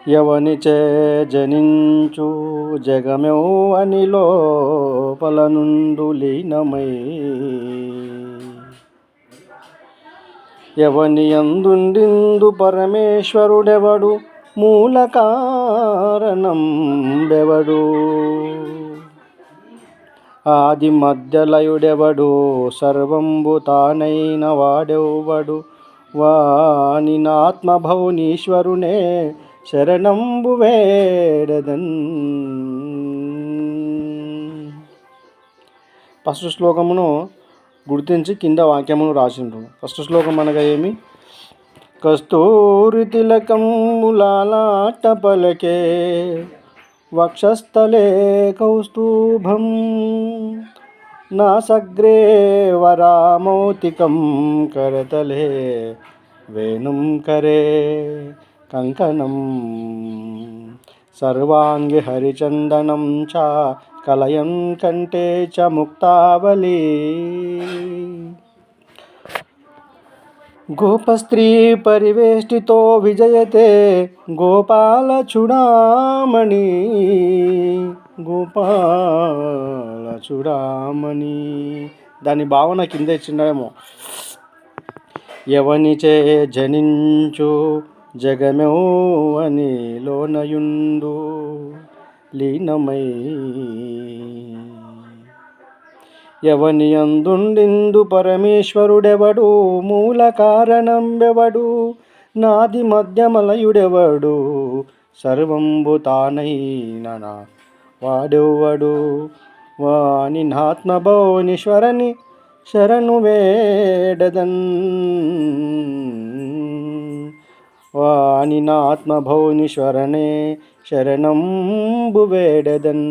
ఎవనిచే జనించు జగమెవ్వని లోపల నుండు లీనమై ఎవని యందుండిందు పరమేశ్వరుడెవడు మూల కారణం బెవడు ఆది మధ్యలయుడెవడు సర్వంబు తానైన వాడెవ్వడు వాని నాత్మభౌనీశ్వరునే శరణంబు వేడదన్. ఫస్ట్ శ్లోకమును గుర్తించి కింద వాక్యమును రాసిండ్రు. ఫస్ట్ శ్లోకం అనగా ఏమి? కస్తూరి తిలకంబులాలాట పలకే వక్షస్థలే కౌస్తుభం నాసగ్రే వరామౌతికం కరతలే వేణుం కరే కంకణం సర్వాంగి హరిచందనం చ కలయం కంఠే చ ముక్తావళి గోపస్త్రీ పరివేష్టితో విజయతే గోపాల చూడామణి గోపాల చూడామణి. దాని భావన కింద ఇచ్చిండేమో. ఎవనిచే జనించు జగమెవ్వని లోనయుండు లీనమై ఎవని యందుండిందు పరమేశ్వరుడెవడు మూల కారణం బెవడు నాది మధ్యమలయుడెవడు సర్వంబు తానైన వాడెవ్వడు వాని నాత్మభౌనీశ్వరని శరణు వేడదన్ వాని నాత్మభౌనీశ్వరనే శరణంబు వేడదన్.